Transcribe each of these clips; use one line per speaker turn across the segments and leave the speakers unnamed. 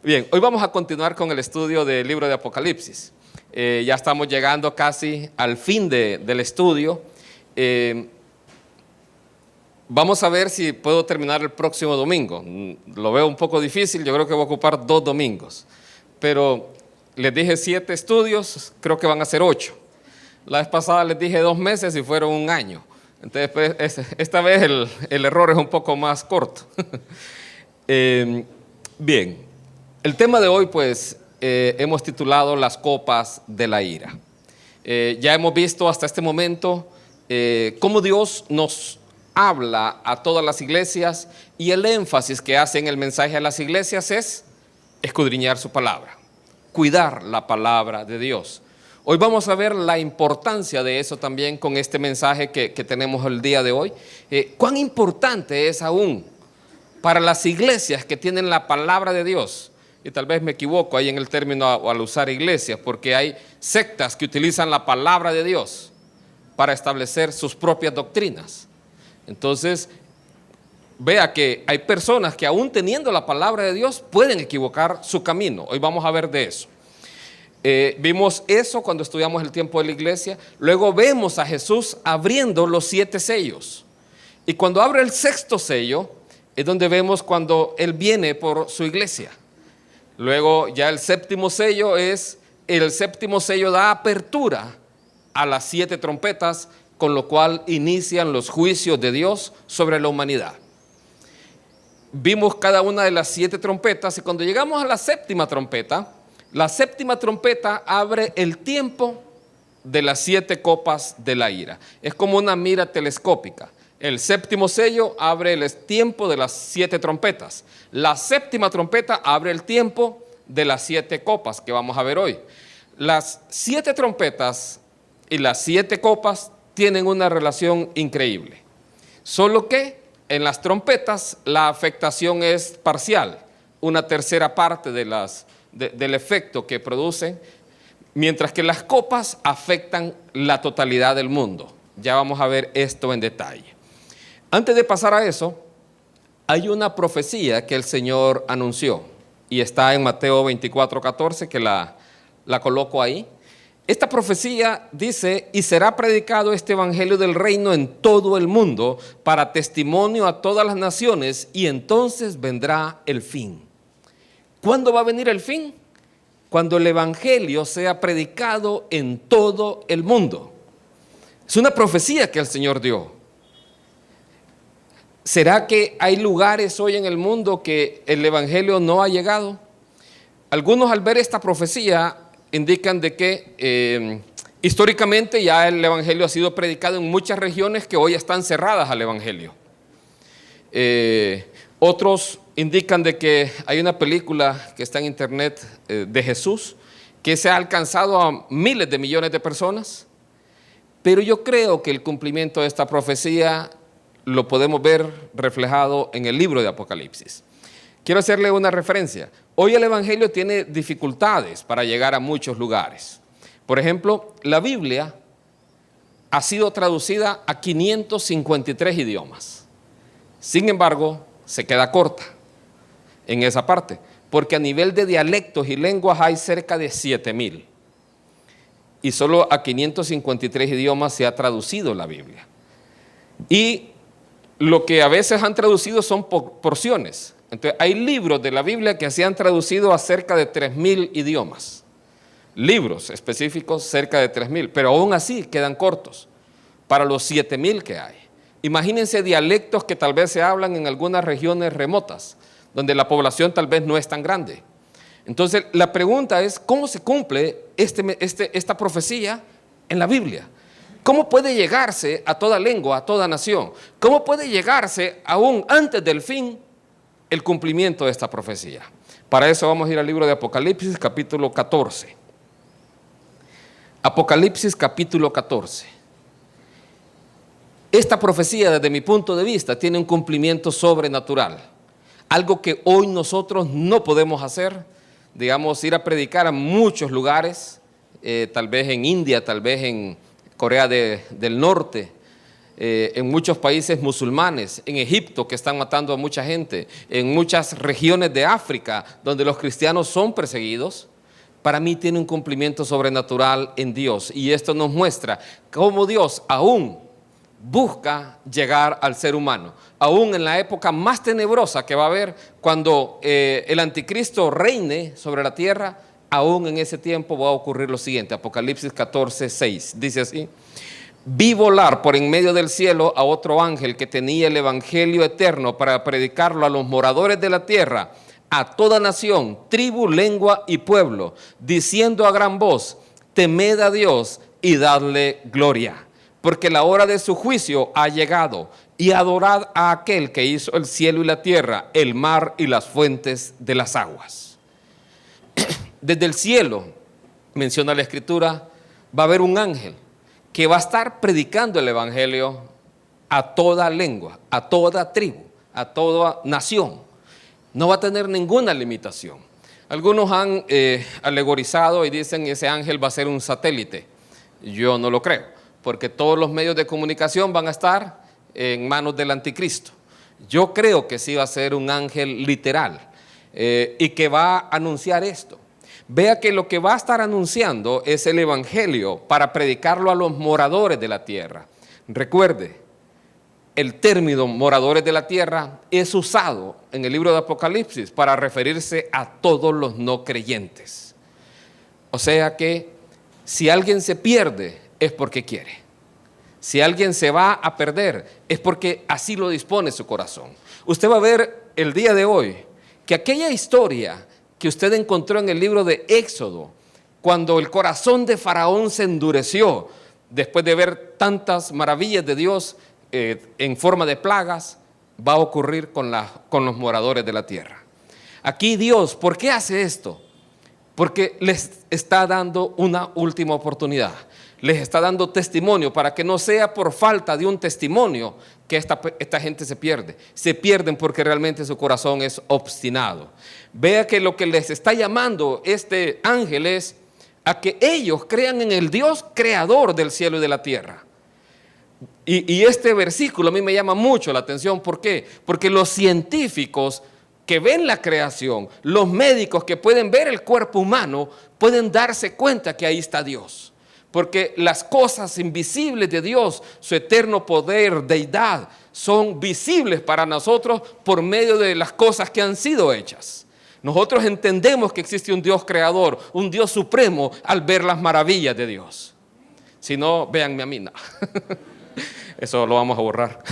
Bien, hoy vamos a continuar con el estudio del libro de Apocalipsis. Ya estamos llegando casi al fin del estudio. Vamos a ver si puedo terminar el próximo domingo. Lo veo un poco difícil, yo creo que voy a ocupar 2 domingos. Pero les dije 7 estudios, creo que van a ser 8. La vez pasada les dije 2 meses y fueron 1 año. Entonces, pues, esta vez el error es un poco más corto. Bien. El tema de hoy, pues, hemos titulado Las copas de la ira. Ya hemos visto hasta este momento cómo Dios nos habla a todas las iglesias y el énfasis que hace en el mensaje a las iglesias es escudriñar su palabra, cuidar la palabra de Dios. Hoy vamos a ver la importancia de eso también con este mensaje que tenemos el día de hoy. Cuán importante es aún para las iglesias que tienen la palabra de Dios. Y tal vez me equivoco ahí en el término al usar iglesias, porque hay sectas que utilizan la palabra de Dios para establecer sus propias doctrinas. Entonces, vea que hay personas que aún teniendo la palabra de Dios pueden equivocar su camino. Hoy vamos a ver de eso. Vimos eso cuando estudiamos el tiempo de la iglesia. Luego vemos a Jesús abriendo los 7 sellos. Y cuando abre el 6º sello, es donde vemos cuando Él viene por su iglesia. Luego ya el 7º sello el 7º sello da apertura a las 7 trompetas, con lo cual inician los juicios de Dios sobre la humanidad. Vimos cada una de las 7 trompetas y cuando llegamos a la 7ª trompeta, la 7ª trompeta abre el tiempo de las 7 copas de la ira. Es como una mira telescópica. El 7º sello abre el tiempo de las 7 trompetas. La 7ª trompeta abre el tiempo de las 7 copas que vamos a ver hoy. Las 7 trompetas y las 7 copas tienen una relación increíble. Solo que en las trompetas la afectación es parcial, una tercera parte del efecto que producen, mientras que las copas afectan la totalidad del mundo. Ya vamos a ver esto en detalle. Antes de pasar a eso, hay una profecía que el Señor anunció y está en Mateo 24:14, que la coloco ahí. Esta profecía dice: y será predicado este evangelio del reino en todo el mundo para testimonio a todas las naciones y entonces vendrá el fin. ¿Cuándo va a venir el fin? Cuando el evangelio sea predicado en todo el mundo. Es una profecía que el Señor dio. ¿Será que hay lugares hoy en el mundo que el evangelio no ha llegado? Algunos al ver esta profecía indican de que históricamente ya el evangelio ha sido predicado en muchas regiones que hoy están cerradas al evangelio. Otros indican de que hay una película que está en internet de Jesús que se ha alcanzado a miles de millones de personas, pero yo creo que el cumplimiento de esta profecía lo podemos ver reflejado en el libro de Apocalipsis. Quiero hacerle una referencia. Hoy el evangelio tiene dificultades para llegar a muchos lugares. Por ejemplo, la Biblia ha sido traducida a 553 idiomas. Sin embargo, se queda corta en esa parte, porque a nivel de dialectos y lenguas hay cerca de 7,000. Y solo a 553 idiomas se ha traducido la Biblia. Y lo que a veces han traducido son porciones. Entonces, hay libros de la Biblia que se han traducido a cerca de 3,000 idiomas. Libros específicos cerca de 3,000, pero aún así quedan cortos para los 7,000 que hay. Imagínense dialectos que tal vez se hablan en algunas regiones remotas, donde la población tal vez no es tan grande. Entonces, la pregunta es, ¿cómo se cumple esta profecía en la Biblia? ¿Cómo puede llegarse a toda lengua, a toda nación? ¿Cómo puede llegarse aún antes del fin el cumplimiento de esta profecía? Para eso vamos a ir al libro de Apocalipsis, capítulo 14. Apocalipsis, capítulo 14. Esta profecía, desde mi punto de vista, tiene un cumplimiento sobrenatural. Algo que hoy nosotros no podemos hacer, digamos, ir a predicar a muchos lugares, tal vez en India, tal vez en Corea del Norte, en muchos países musulmanes, en Egipto, que están matando a mucha gente, en muchas regiones de África, donde los cristianos son perseguidos, para mí tiene un cumplimiento sobrenatural en Dios. Y esto nos muestra cómo Dios aún busca llegar al ser humano, aún en la época más tenebrosa que va a haber, cuando el anticristo reine sobre la tierra. Aún en ese tiempo va a ocurrir lo siguiente. Apocalipsis 14:6 dice así: vi volar por en medio del cielo a otro ángel que tenía el evangelio eterno para predicarlo a los moradores de la tierra, a toda nación, tribu, lengua y pueblo, diciendo a gran voz: temed a Dios y dadle gloria, porque la hora de su juicio ha llegado, y adorad a aquel que hizo el cielo y la tierra, el mar y las fuentes de las aguas. Desde el cielo, menciona la Escritura, va a haber un ángel que va a estar predicando el evangelio a toda lengua, a toda tribu, a toda nación. No va a tener ninguna limitación. Algunos han alegorizado y dicen que ese ángel va a ser un satélite. Yo no lo creo, porque todos los medios de comunicación van a estar en manos del anticristo. Yo creo que sí va a ser un ángel literal y que va a anunciar esto. Vea que lo que va a estar anunciando es el evangelio para predicarlo a los moradores de la tierra. Recuerde, el término moradores de la tierra es usado en el libro de Apocalipsis para referirse a todos los no creyentes. O sea que si alguien se pierde es porque quiere. Si alguien se va a perder es porque así lo dispone su corazón. Usted va a ver el día de hoy que aquella historia que usted encontró en el libro de Éxodo, cuando el corazón de Faraón se endureció después de ver tantas maravillas de Dios en forma de plagas, va a ocurrir con los moradores de la tierra. Aquí Dios, ¿por qué hace esto? Porque les está dando una última oportunidad. Les está dando testimonio para que no sea por falta de un testimonio que esta gente se pierde. Se pierden porque realmente su corazón es obstinado. Vea que lo que les está llamando este ángel es a que ellos crean en el Dios creador del cielo y de la tierra. Y este versículo a mí me llama mucho la atención. ¿Por qué? Porque los científicos que ven la creación, los médicos que pueden ver el cuerpo humano, pueden darse cuenta que ahí está Dios. Porque las cosas invisibles de Dios, su eterno poder, deidad, son visibles para nosotros por medio de las cosas que han sido hechas. Nosotros entendemos que existe un Dios creador, un Dios supremo, al ver las maravillas de Dios. Si no, véanme a mí, no. Eso lo vamos a borrar.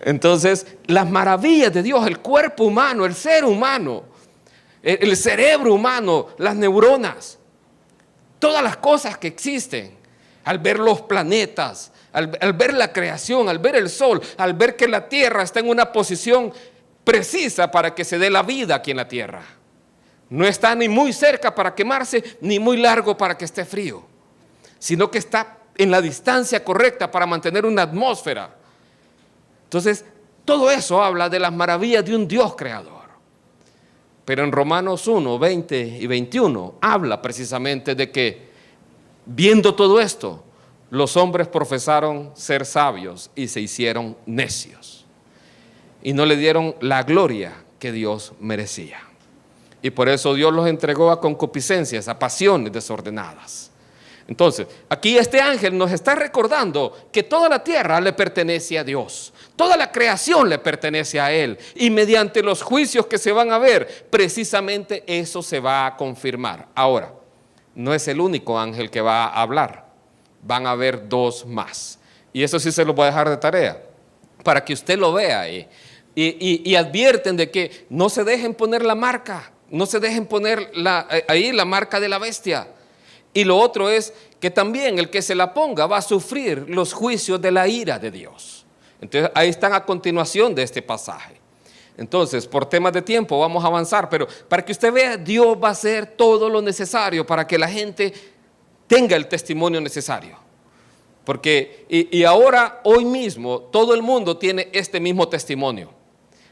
Entonces, las maravillas de Dios, el cuerpo humano, el ser humano, el cerebro humano, las neuronas, todas las cosas que existen, al ver los planetas, al ver la creación, al ver el sol, al ver que la tierra está en una posición precisa para que se dé la vida aquí en la tierra. No está ni muy cerca para quemarse, ni muy largo para que esté frío, sino que está en la distancia correcta para mantener una atmósfera. Entonces, todo eso habla de las maravillas de un Dios creador. Pero en Romanos 1, 20 y 21 habla precisamente de que, viendo todo esto, los hombres profesaron ser sabios y se hicieron necios. Y no le dieron la gloria que Dios merecía. Y por eso Dios los entregó a concupiscencias, a pasiones desordenadas. Entonces, aquí este ángel nos está recordando que toda la tierra le pertenece a Dios. Toda la creación le pertenece a Él. Y mediante los juicios que se van a ver, precisamente eso se va a confirmar. Ahora, no es el único ángel que va a hablar. Van a haber dos más. Y eso sí se lo voy a dejar de tarea, para que usted lo vea ahí. Y advierten de que no se dejen poner la marca, no se dejen poner ahí la marca de la bestia. Y lo otro es que también el que se la ponga va a sufrir los juicios de la ira de Dios. Entonces ahí están a continuación de este pasaje. Entonces, por temas de tiempo vamos a avanzar, pero para que usted vea, Dios va a hacer todo lo necesario para que la gente tenga el testimonio necesario. Porque, y ahora, hoy mismo, todo el mundo tiene este mismo testimonio.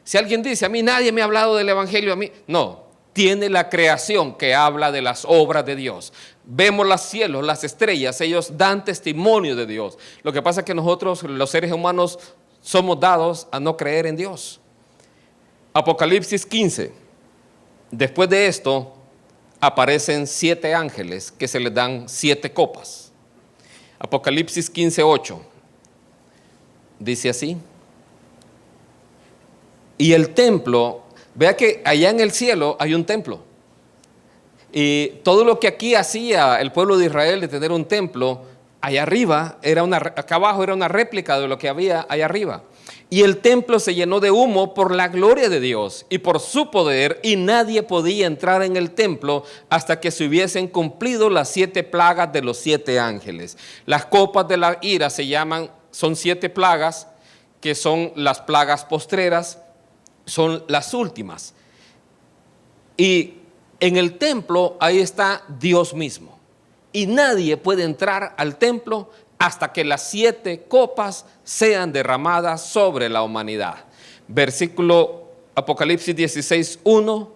Si alguien dice, a mí nadie me ha hablado del evangelio, a mí, no, tiene la creación que habla de las obras de Dios. Vemos los cielos, las estrellas, ellos dan testimonio de Dios. Lo que pasa es que nosotros, los seres humanos, somos dados a no creer en Dios. Apocalipsis 15. Después de esto, aparecen 7 ángeles que se les dan 7 copas. Apocalipsis 15:8. Dice así. Y el templo, vea que allá en el cielo hay un templo. Y todo lo que aquí hacía el pueblo de Israel de tener un templo, allá arriba, acá abajo era una réplica de lo que había allá arriba. Y el templo se llenó de humo por la gloria de Dios y por su poder, y nadie podía entrar en el templo hasta que se hubiesen cumplido las 7 plagas de los 7 ángeles. Las copas de la ira son 7 plagas, que son las plagas postreras, son las últimas. Y en el templo ahí está Dios mismo. Y nadie puede entrar al templo hasta que las 7 copas sean derramadas sobre la humanidad. Versículo Apocalipsis 16:1.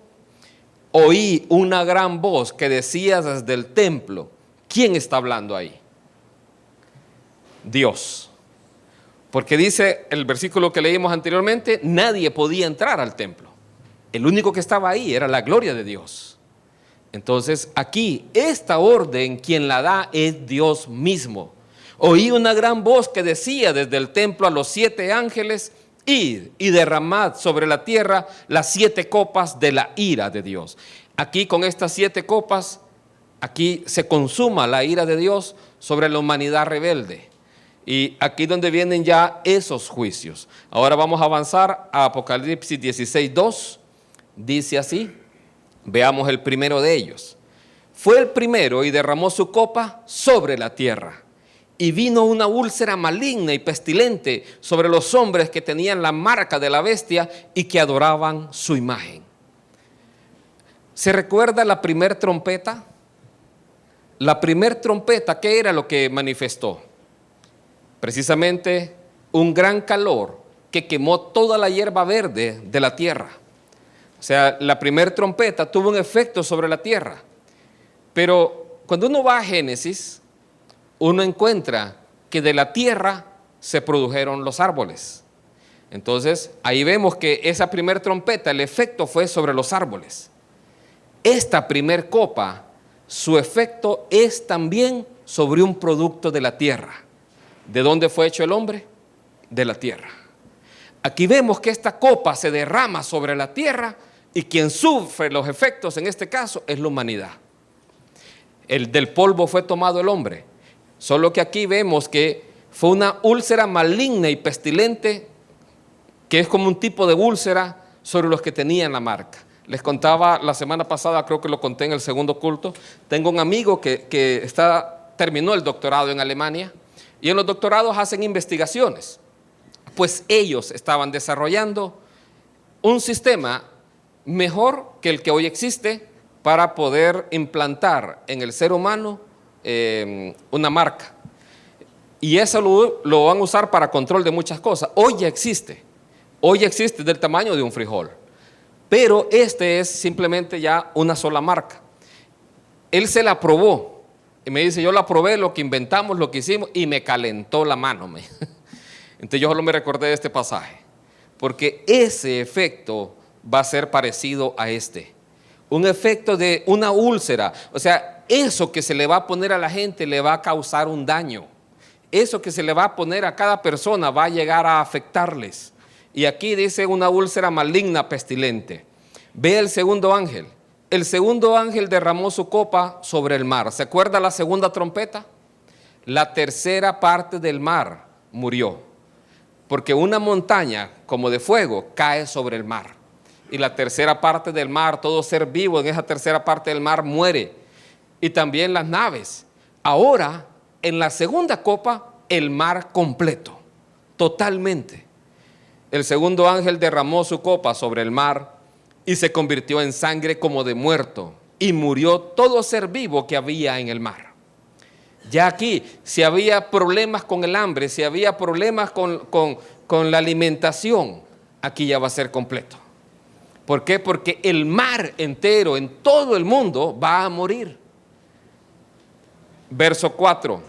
Oí una gran voz que decía desde el templo. ¿Quién está hablando ahí? Dios. Porque dice el versículo que leímos anteriormente, nadie podía entrar al templo. El único que estaba ahí era la gloria de Dios. Entonces aquí, esta orden, quien la da es Dios mismo. Oí una gran voz que decía desde el templo a los 7 ángeles, id y derramad sobre la tierra las 7 copas de la ira de Dios. Aquí con estas 7 copas, aquí se consuma la ira de Dios sobre la humanidad rebelde. Y aquí donde vienen ya esos juicios. Ahora vamos a avanzar a Apocalipsis 16:2. Dice así, veamos el primero de ellos. Fue el primero y derramó su copa sobre la tierra. Y vino una úlcera maligna y pestilente sobre los hombres que tenían la marca de la bestia y que adoraban su imagen. ¿Se recuerda la primer trompeta? La primer trompeta, ¿qué era lo que manifestó? Precisamente un gran calor que quemó toda la hierba verde de la tierra. O sea, la primer trompeta tuvo un efecto sobre la tierra. Pero cuando uno va a Génesis, uno encuentra que de la tierra se produjeron los árboles. Entonces, ahí vemos que esa primer trompeta, el efecto fue sobre los árboles. Esta primer copa, su efecto es también sobre un producto de la tierra. ¿De dónde fue hecho el hombre? De la tierra. Aquí vemos que esta copa se derrama sobre la tierra y quien sufre los efectos en este caso es la humanidad. Del polvo fue tomado el hombre. Solo que aquí vemos que fue una úlcera maligna y pestilente, que es como un tipo de úlcera sobre los que tenían la marca. Les contaba la semana pasada, creo que lo conté en el segundo culto, tengo un amigo que terminó el doctorado en Alemania, y en los doctorados hacen investigaciones. Pues ellos estaban desarrollando un sistema mejor que el que hoy existe para poder implantar en el ser humano una marca. Y eso lo van a usar para control de muchas cosas. Hoy ya existe del tamaño de un frijol. Pero este es simplemente ya una sola marca. Él se la probó. Y me dice, yo la probé, lo que inventamos, lo que hicimos, y me calentó la mano. Entonces yo solo me recordé de este pasaje. Porque ese efecto va a ser parecido a este. Un efecto de una úlcera. O sea, eso que se le va a poner a la gente le va a causar un daño. Eso que se le va a poner a cada persona va a llegar a afectarles. Y aquí dice una úlcera maligna, pestilente. Ve el segundo ángel. El segundo ángel derramó su copa sobre el mar. ¿Se acuerda la segunda trompeta? La tercera parte del mar murió. Porque una montaña como de fuego cae sobre el mar. Y la tercera parte del mar, todo ser vivo en esa tercera parte del mar muere. Y también las naves. Ahora, en la segunda copa, el mar completo, totalmente. El segundo ángel derramó su copa sobre el mar y se convirtió en sangre como de muerto, y murió todo ser vivo que había en el mar. Ya aquí, si había problemas con el hambre, si había problemas con la alimentación, aquí ya va a ser completo. ¿Por qué? Porque el mar entero en todo el mundo va a morir. Verso 4.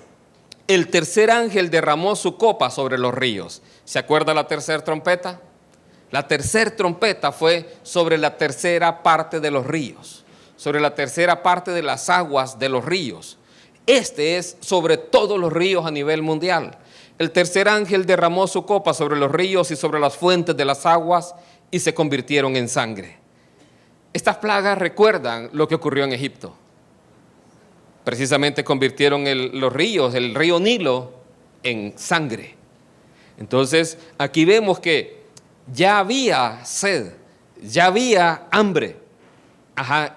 El tercer ángel derramó su copa sobre los ríos. ¿Se acuerda la tercera trompeta? La tercera trompeta fue sobre la tercera parte de los ríos, sobre la tercera parte de las aguas de los ríos. Este es sobre todos los ríos a nivel mundial. El tercer ángel derramó su copa sobre los ríos y sobre las fuentes de las aguas y se convirtieron en sangre. Estas plagas recuerdan lo que ocurrió en Egipto. Precisamente convirtieron los ríos, el río Nilo, en sangre. Entonces, aquí vemos que ya había sed, ya había hambre.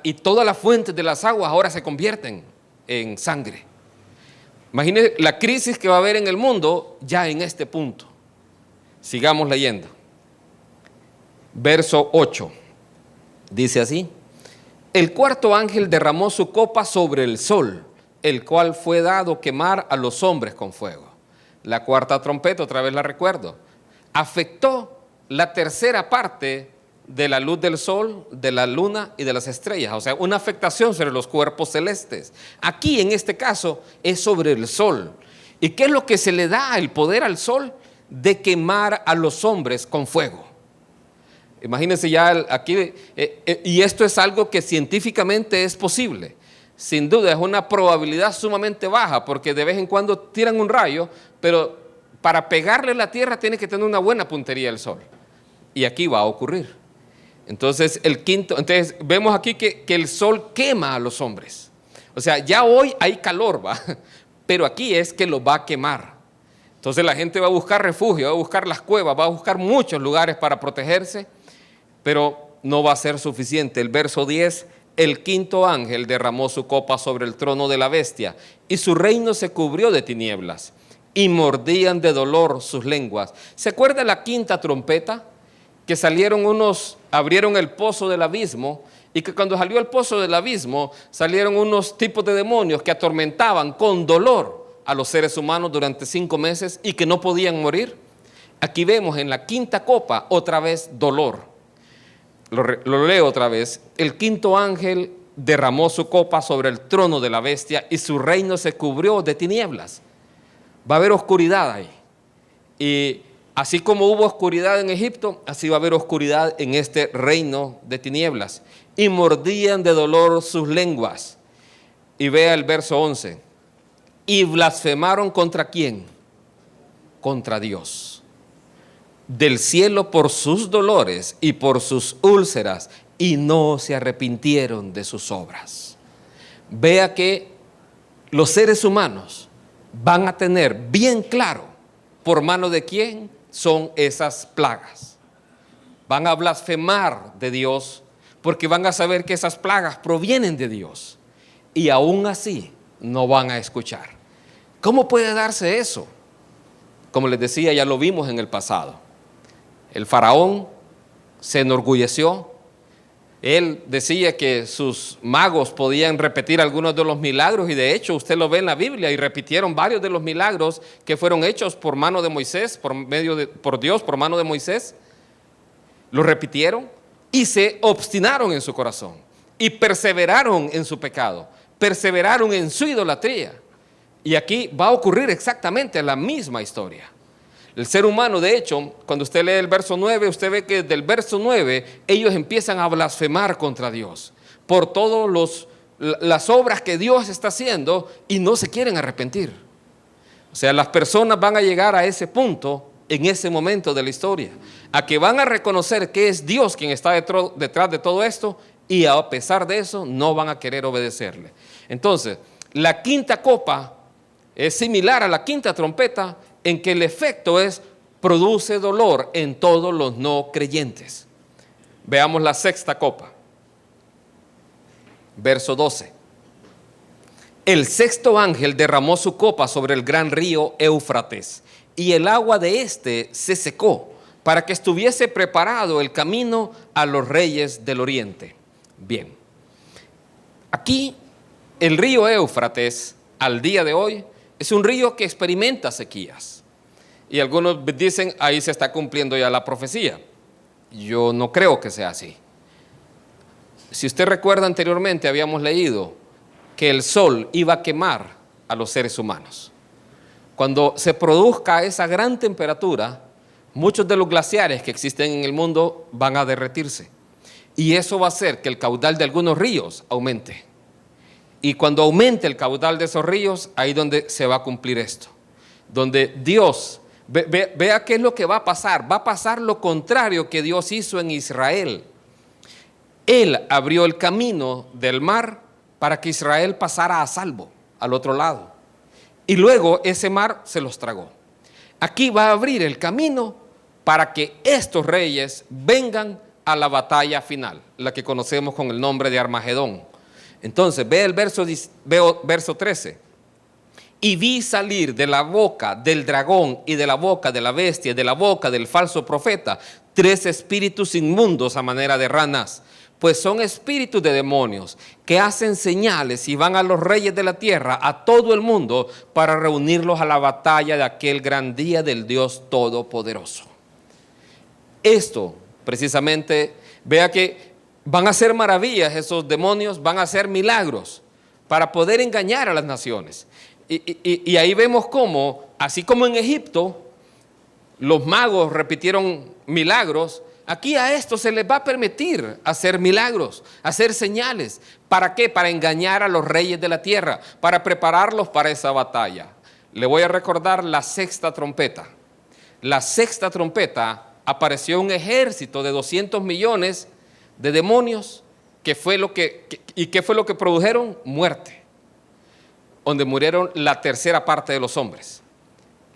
Y todas las fuentes de las aguas ahora se convierten en sangre. Imagínense la crisis que va a haber en el mundo ya en este punto. Sigamos leyendo. Verso 8. Dice así: el cuarto ángel derramó su copa sobre el sol, el cual fue dado quemar a los hombres con fuego. La cuarta trompeta, otra vez la recuerdo, afectó la tercera parte de la luz del sol, de la luna y de las estrellas. O sea, una afectación sobre los cuerpos celestes. Aquí, en este caso, es sobre el sol. ¿Y qué es lo que se le da el poder al sol? De quemar a los hombres con fuego. Imagínense ya aquí, y esto es algo que científicamente es posible. Sin duda es una probabilidad sumamente baja, porque de vez en cuando tiran un rayo, pero para pegarle a la tierra tiene que tener una buena puntería el sol. Y aquí va a ocurrir. Entonces, entonces vemos aquí que el sol quema a los hombres. O sea, ya hoy hay calor, ¿va? Pero aquí es que lo va a quemar. Entonces la gente va a buscar refugio, va a buscar las cuevas, va a buscar muchos lugares para protegerse, pero no va a ser suficiente. El verso 10, el quinto ángel derramó su copa sobre el trono de la bestia y su reino se cubrió de tinieblas y mordían de dolor sus lenguas. ¿Se acuerda la quinta trompeta? Que salieron abrieron el pozo del abismo, y que cuando salió el pozo del abismo salieron unos tipos de demonios que atormentaban con dolor a los seres humanos durante 5 meses y que no podían morir. Aquí vemos en la quinta copa otra vez dolor. Lo leo otra vez. El quinto ángel derramó su copa sobre el trono de la bestia y su reino se cubrió de tinieblas. Va a haber oscuridad ahí. Y así como hubo oscuridad en Egipto, así va a haber oscuridad en este reino de tinieblas. Y mordían de dolor sus lenguas. Y vea el verso 11. Y blasfemaron ¿contra quién? Contra Dios. Del cielo por sus dolores y por sus úlceras, y no se arrepintieron de sus obras. Vea que los seres humanos van a tener bien claro por mano de quién son esas plagas. Van a blasfemar de Dios porque van a saber que esas plagas provienen de Dios, y aún así no van a escuchar. ¿Cómo puede darse eso? Como les decía, ya lo vimos en el pasado. El faraón se enorgulleció. Él decía que sus magos podían repetir algunos de los milagros, y de hecho usted lo ve en la Biblia, y repitieron varios de los milagros que fueron hechos por mano de Moisés, por Dios, por mano de Moisés. Lo repitieron y se obstinaron en su corazón y perseveraron en su pecado, perseveraron en su idolatría. Y aquí va a ocurrir exactamente la misma historia. El ser humano, de hecho, cuando usted lee el verso 9, usted ve que desde el verso 9 ellos empiezan a blasfemar contra Dios por todas las obras que Dios está haciendo, y no se quieren arrepentir. O sea, las personas van a llegar a ese punto en ese momento de la historia, a que van a reconocer que es Dios quien está detrás de todo esto, y a pesar de eso no van a querer obedecerle. Entonces, la quinta copa es similar a la quinta trompeta, en que el efecto produce dolor en todos los no creyentes. Veamos la sexta copa. Verso 12. El sexto ángel derramó su copa sobre el gran río Éufrates, y el agua de éste se secó, para que estuviese preparado el camino a los reyes del oriente. Bien. Aquí el río Éufrates, al día de hoy, es un río que experimenta sequías. Y algunos dicen, ahí se está cumpliendo ya la profecía. Yo no creo que sea así. Si usted recuerda anteriormente, habíamos leído que el sol iba a quemar a los seres humanos. Cuando se produzca esa gran temperatura, muchos de los glaciares que existen en el mundo van a derretirse. Y eso va a hacer que el caudal de algunos ríos aumente. Y cuando aumente el caudal de esos ríos, ahí donde se va a cumplir esto. Donde Dios, vea qué es lo que va a pasar. Va a pasar lo contrario que Dios hizo en Israel. Él abrió el camino del mar para que Israel pasara a salvo al otro lado. Y luego ese mar se los tragó. Aquí va a abrir el camino para que estos reyes vengan a la batalla final, la que conocemos con el nombre de Armagedón. Entonces, ve el verso 13. Y vi salir de la boca del dragón y de la boca de la bestia y de la boca del falso profeta 3 espíritus inmundos a manera de ranas, pues son espíritus de demonios que hacen señales y van a los reyes de la tierra, a todo el mundo, para reunirlos a la batalla de aquel gran día del Dios Todopoderoso. Esto, precisamente, vea que van a hacer maravillas esos demonios, van a hacer milagros para poder engañar a las naciones. Y ahí vemos cómo, así como en Egipto, los magos repitieron milagros, aquí a esto se les va a permitir hacer milagros, hacer señales. ¿Para qué? Para engañar a los reyes de la tierra, para prepararlos para esa batalla. Le voy a recordar la 6ª trompeta. La 6ª trompeta apareció un ejército de 200 millones de demonios. ¿Qué fue lo que produjeron? Muerte. Donde murieron la 3ª parte de los hombres.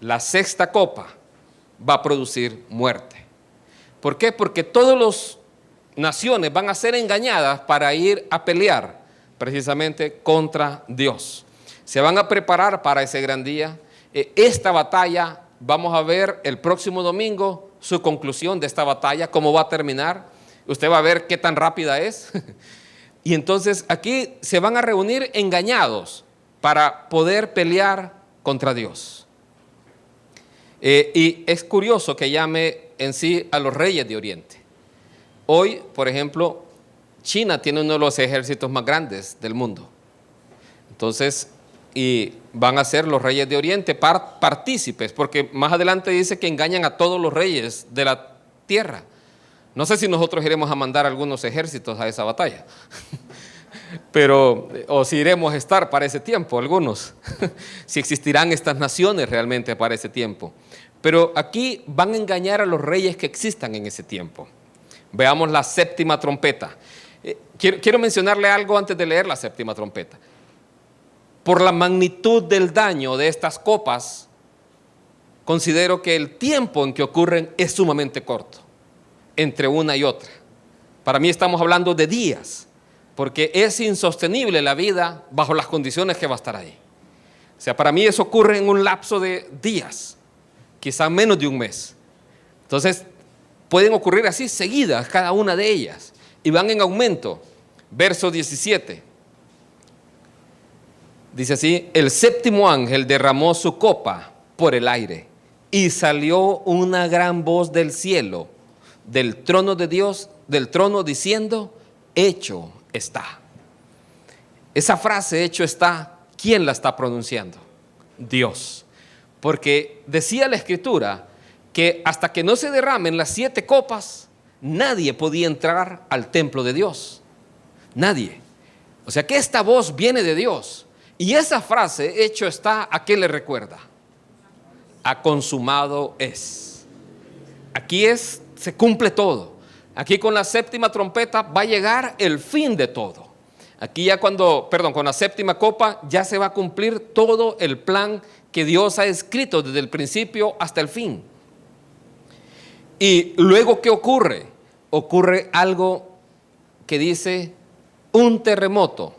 La 6ª copa va a producir muerte. ¿Por qué? Porque todas las naciones van a ser engañadas para ir a pelear precisamente contra Dios. Se van a preparar para ese gran día. Esta batalla, vamos a ver el próximo domingo su conclusión de esta batalla, cómo va a terminar. Usted va a ver qué tan rápida es. Y entonces aquí se van a reunir engañados para poder pelear contra Dios. Y es curioso que llame en sí a los reyes de Oriente. Hoy, por ejemplo, China tiene uno de los ejércitos más grandes del mundo. Entonces, y van a ser los reyes de Oriente partícipes, porque más adelante dice que engañan a todos los reyes de la tierra. No sé si nosotros iremos a mandar algunos ejércitos a esa batalla, pero, o si iremos a estar para ese tiempo, algunos, si existirán estas naciones realmente para ese tiempo. Pero aquí van a engañar a los reyes que existan en ese tiempo. Veamos la 7ª trompeta. Quiero mencionarle algo antes de leer la 7ª trompeta. Por la magnitud del daño de estas copas, considero que el tiempo en que ocurren es sumamente corto, entre una y otra. Para mí estamos hablando de días, porque es insostenible la vida bajo las condiciones que va a estar ahí. O sea, para mí eso ocurre en un lapso de días, quizá menos de un mes. Entonces, pueden ocurrir así seguidas cada una de ellas, y van en aumento. Verso 17. Dice así: el 7º ángel derramó su copa por el aire, y salió una gran voz del cielo, del trono de Dios, del trono, diciendo: hecho está. Esa frase, hecho está, ¿quién la está pronunciando? Dios. Porque decía la Escritura que hasta que no se derramen las 7 copas, nadie podía entrar al templo de Dios. Nadie. O sea que esta voz viene de Dios. Y esa frase, hecho está, ¿a qué le recuerda? A consumado es. Aquí se cumple todo. Aquí con la 7ª trompeta va a llegar el fin de todo. Aquí ya con la 7ª copa ya se va a cumplir todo el plan que Dios ha escrito desde el principio hasta el fin. Y luego, ¿qué ocurre? Ocurre algo que dice un terremoto.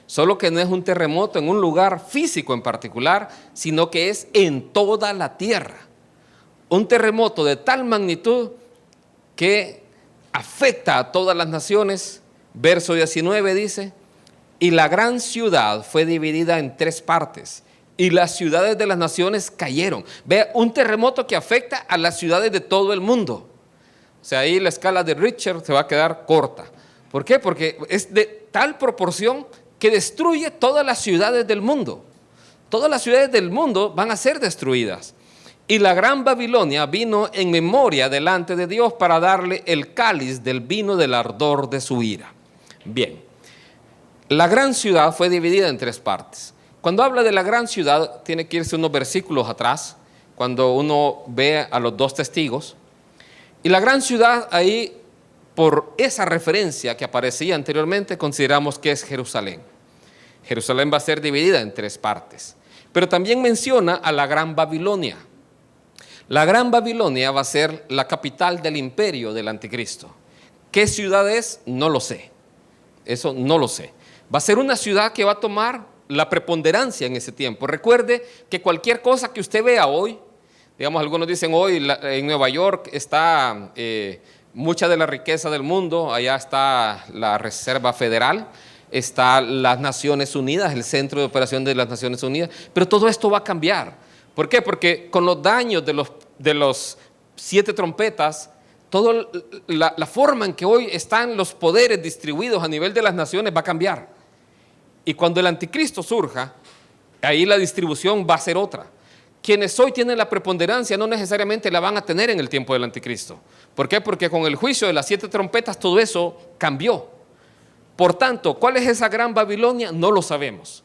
Solo que no es un terremoto en un lugar físico en particular, sino que es en toda la tierra. Un terremoto de tal magnitud que afecta a todas las naciones. Verso 19 dice: y la gran ciudad fue dividida en 3 partes, y las ciudades de las naciones cayeron. Vea, un terremoto que afecta a las ciudades de todo el mundo. O sea, ahí la escala de Richter se va a quedar corta. ¿Por qué? Porque es de tal proporción que destruye todas las ciudades del mundo. Todas las ciudades del mundo van a ser destruidas. Y la gran Babilonia vino en memoria delante de Dios para darle el cáliz del vino del ardor de su ira. Bien, la gran ciudad fue dividida en 3 partes. Cuando habla de la gran ciudad, tiene que irse unos versículos atrás, cuando uno ve a los 2 testigos. Y la gran ciudad ahí, por esa referencia que aparecía anteriormente, consideramos que es Jerusalén. Jerusalén va a ser dividida en 3 partes. Pero también menciona a la gran Babilonia. La gran Babilonia va a ser la capital del imperio del anticristo. ¿Qué ciudad es? No lo sé. Eso no lo sé. Va a ser una ciudad que va a tomar la preponderancia en ese tiempo. Recuerde que cualquier cosa que usted vea hoy, digamos, algunos dicen hoy en Nueva York está mucha de la riqueza del mundo, allá está la Reserva Federal, está las Naciones Unidas, el Centro de Operación de las Naciones Unidas, pero todo esto va a cambiar. ¿Por qué? Porque con los daños de los 7 trompetas, toda la forma en que hoy están los poderes distribuidos a nivel de las naciones va a cambiar. Y cuando el anticristo surja, ahí la distribución va a ser otra. Quienes hoy tienen la preponderancia no necesariamente la van a tener en el tiempo del anticristo. ¿Por qué? Porque con el juicio de las 7 trompetas todo eso cambió. Por tanto, ¿cuál es esa gran Babilonia? No lo sabemos.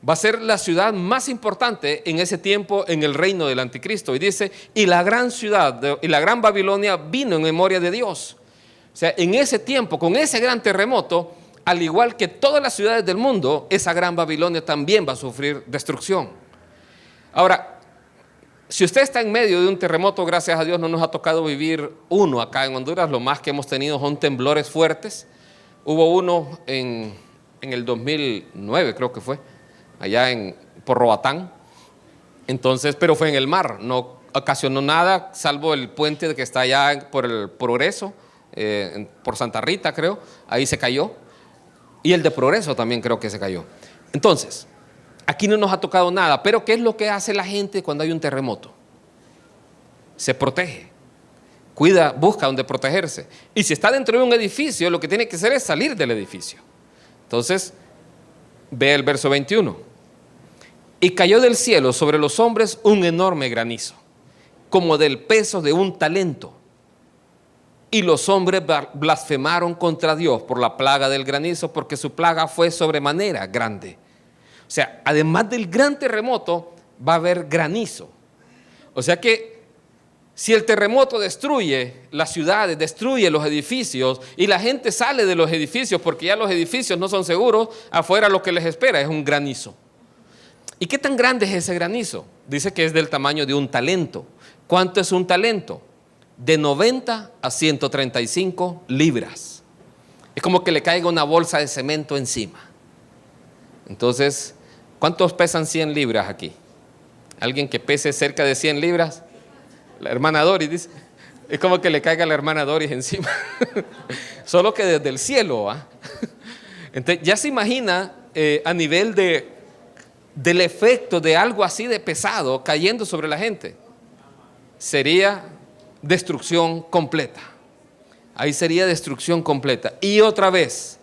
Va a ser la ciudad más importante en ese tiempo en el reino del anticristo. Y dice, y la gran ciudad, y la gran Babilonia vino en memoria de Dios. O sea, en ese tiempo, con ese gran terremoto, al igual que todas las ciudades del mundo, esa gran Babilonia también va a sufrir destrucción. Ahora, si usted está en medio de un terremoto, gracias a Dios no nos ha tocado vivir uno acá en Honduras. Lo más que hemos tenido son temblores fuertes. Hubo uno en el 2009, creo que fue, allá por Roatán. Entonces, pero fue en el mar, no ocasionó nada, salvo el puente que está allá por el Progreso, por Santa Rita, creo, ahí se cayó. Y el de Progreso también creo que se cayó. Entonces, aquí no nos ha tocado nada, pero ¿qué es lo que hace la gente cuando hay un terremoto? Se protege, cuida, busca donde protegerse. Y si está dentro de un edificio, lo que tiene que hacer es salir del edificio. Entonces, ve el verso 21. Y cayó del cielo sobre los hombres un enorme granizo, como del peso de un talento. Y los hombres blasfemaron contra Dios por la plaga del granizo, porque su plaga fue sobremanera grande. O sea, además del gran terremoto, va a haber granizo. O sea que si el terremoto destruye las ciudades, destruye los edificios y la gente sale de los edificios porque ya los edificios no son seguros, afuera lo que les espera es un granizo. ¿Y qué tan grande es ese granizo? Dice que es del tamaño de un talento. ¿Cuánto es un talento? De 90 a 135 libras. Es como que le caiga una bolsa de cemento encima. Entonces, ¿cuántos pesan 100 libras aquí? ¿Alguien que pese cerca de 100 libras? La hermana Doris dice. Es como que le caiga a la hermana Doris encima. Solo que desde el cielo, ¿ah? Entonces, ya se imagina a nivel del efecto de algo así de pesado cayendo sobre la gente. Sería destrucción completa. Ahí sería destrucción completa. Y otra vez,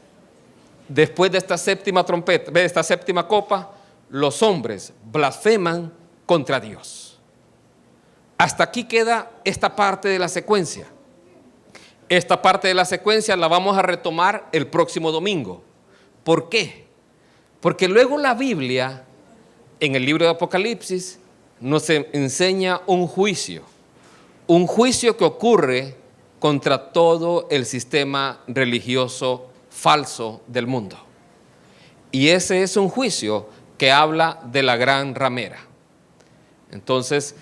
después de esta séptima trompeta, de esta séptima copa, los hombres blasfeman contra Dios. Hasta aquí queda esta parte de la secuencia. Esta parte de la secuencia la vamos a retomar el próximo domingo. ¿Por qué? Porque luego la Biblia, en el libro de Apocalipsis, nos enseña un juicio que ocurre contra todo el sistema religioso falso del mundo. Y ese es un juicio que habla de la gran ramera. Entonces,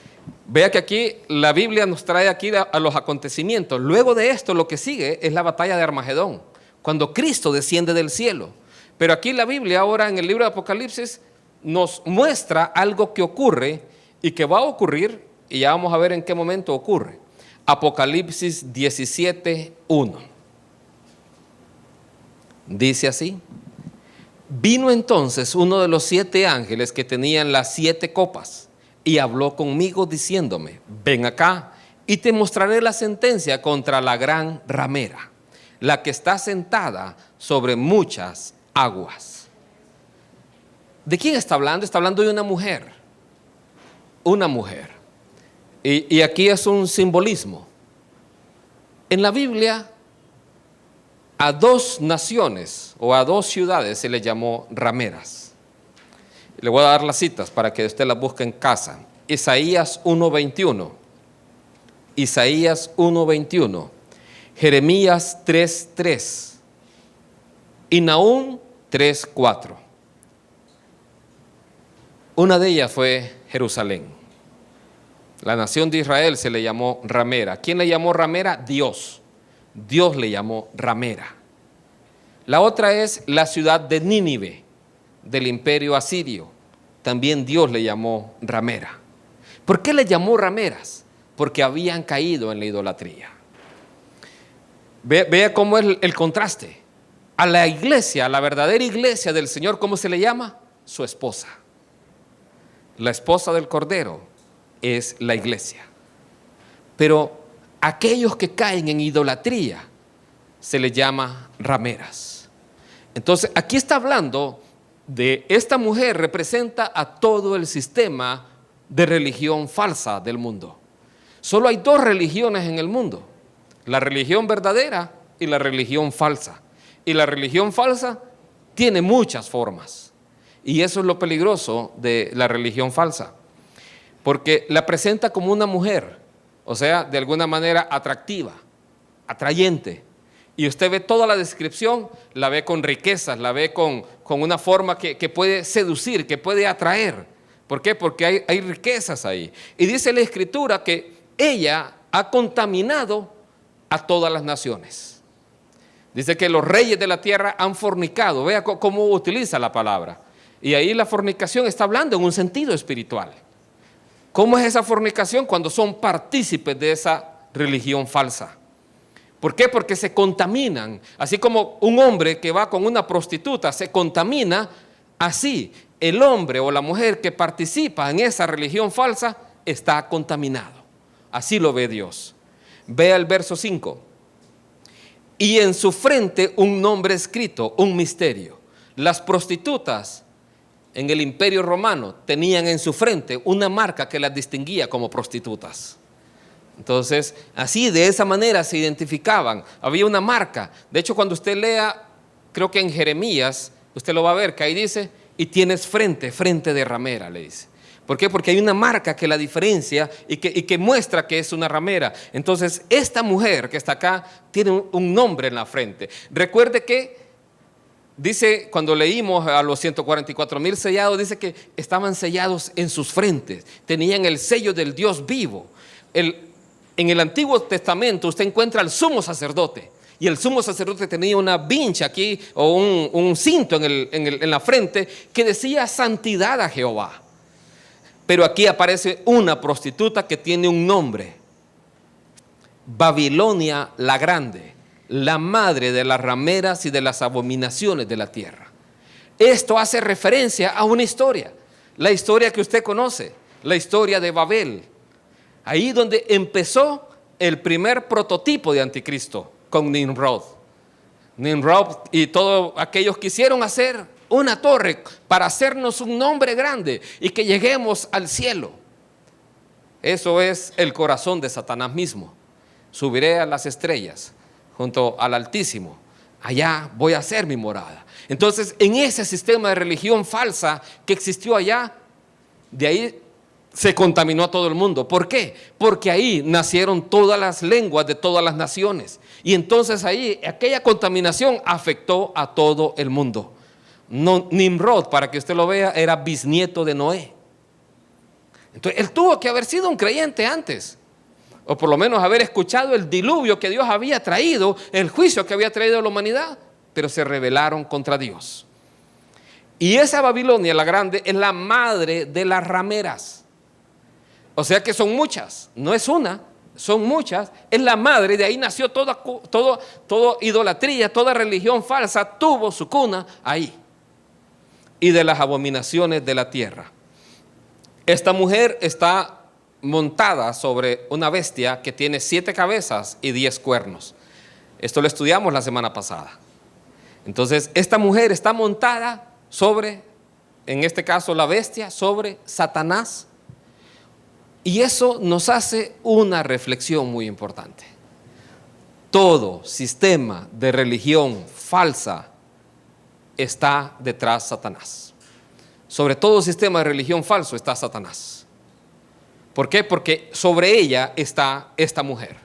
vea que aquí la Biblia nos trae aquí a los acontecimientos. Luego de esto, lo que sigue es la batalla de Armagedón, cuando Cristo desciende del cielo. Pero aquí la Biblia ahora en el libro de Apocalipsis nos muestra algo que ocurre y que va a ocurrir, y ya vamos a ver en qué momento ocurre. Apocalipsis 17:1. Dice así: vino entonces uno de los 7 ángeles que tenían las 7 copas y habló conmigo diciéndome: ven acá y te mostraré la sentencia contra la gran ramera, la que está sentada sobre muchas aguas. ¿De quién está hablando? Está hablando de una mujer. Una mujer. Y aquí es un simbolismo. En la Biblia, a dos naciones o a dos ciudades se les llamó rameras. Le voy a dar las citas para que usted las busque en casa. Isaías 1:21. Isaías 1:21. Jeremías 3:3. Y Nahum 3:4. Una de ellas fue Jerusalén. La nación de Israel se le llamó ramera. ¿Quién le llamó ramera? Dios. Dios le llamó ramera. La otra es la ciudad de Nínive, del imperio asirio. También Dios le llamó ramera. ¿Por qué le llamó rameras? Porque habían caído en la idolatría. Vea cómo es el contraste. A la iglesia, a la verdadera iglesia del Señor, ¿cómo se le llama? Su esposa. La esposa del Cordero es la iglesia. Pero aquellos que caen en idolatría se les llama rameras. Entonces, aquí está hablando de esta mujer, representa a todo el sistema de religión falsa del mundo. Solo hay dos religiones en el mundo: la religión verdadera y la religión falsa. Y la religión falsa tiene muchas formas. Y eso es lo peligroso de la religión falsa, porque la presenta como una mujer, o sea, de alguna manera atractiva, atrayente. Y usted ve toda la descripción, la ve con riquezas, la ve con una forma que puede seducir, que puede atraer. ¿Por qué? Porque hay riquezas ahí. Y dice la Escritura que ella ha contaminado a todas las naciones. Dice que los reyes de la tierra han fornicado. Vea cómo utiliza la palabra. Y ahí la fornicación está hablando en un sentido espiritual. ¿Cómo es esa fornicación? Cuando son partícipes de esa religión falsa. ¿Por qué? Porque se contaminan. Así como un hombre que va con una prostituta se contamina, así el hombre o la mujer que participa en esa religión falsa está contaminado. Así lo ve Dios. Vea el verso 5. Y en su frente un nombre escrito, un misterio. Las prostitutas en el Imperio Romano tenían en su frente una marca que las distinguía como prostitutas. Entonces, así, de esa manera se identificaban. Había una marca. De hecho, cuando usted lea, creo que en Jeremías, usted lo va a ver, que ahí dice, y tienes frente de ramera, le dice. ¿Por qué? Porque hay una marca que la diferencia y que muestra que es una ramera. Entonces, esta mujer que está acá tiene un nombre en la frente. Recuerde que dice, cuando leímos a los 144,000 sellados, dice que estaban sellados en sus frentes, tenían el sello del Dios vivo. En el Antiguo Testamento usted encuentra al sumo sacerdote, y el sumo sacerdote tenía una vincha aquí, o un cinto en la frente, que decía santidad a Jehová. Pero aquí aparece una prostituta que tiene un nombre: Babilonia la Grande, la madre de las rameras y de las abominaciones de la tierra. Esto hace referencia a una historia, la historia que usted conoce, la historia de Babel. Ahí donde empezó el primer prototipo de anticristo, con Nimrod. Nimrod y todos aquellos quisieron hacer una torre para hacernos un nombre grande y que lleguemos al cielo. Eso es el corazón de Satanás mismo. Subiré a las estrellas junto al Altísimo, allá voy a hacer mi morada. Entonces, en ese sistema de religión falsa que existió allá, de ahí se contaminó a todo el mundo. ¿Por qué? Porque ahí nacieron todas las lenguas de todas las naciones. Y entonces ahí aquella contaminación afectó a todo el mundo. Nimrod, para que usted lo vea, era bisnieto de Noé. Entonces él tuvo que haber sido un creyente antes, o por lo menos haber escuchado el diluvio que Dios había traído, el juicio que había traído a la humanidad, pero se rebelaron contra Dios. Y esa Babilonia la Grande es la madre de las rameras. O sea que son muchas, no es una, son muchas. Es la madre, de ahí nació toda idolatría, toda religión falsa tuvo su cuna ahí. Y de las abominaciones de la tierra. Esta mujer está montada sobre una bestia que tiene 7 cabezas y 10 cuernos. Esto lo estudiamos la semana pasada. Entonces, esta mujer está montada sobre, en este caso la bestia, sobre Satanás. Y eso nos hace una reflexión muy importante. Todo sistema de religión falsa está detrás de Satanás. Sobre todo sistema de religión falso está Satanás. ¿Por qué? Porque sobre ella está esta mujer.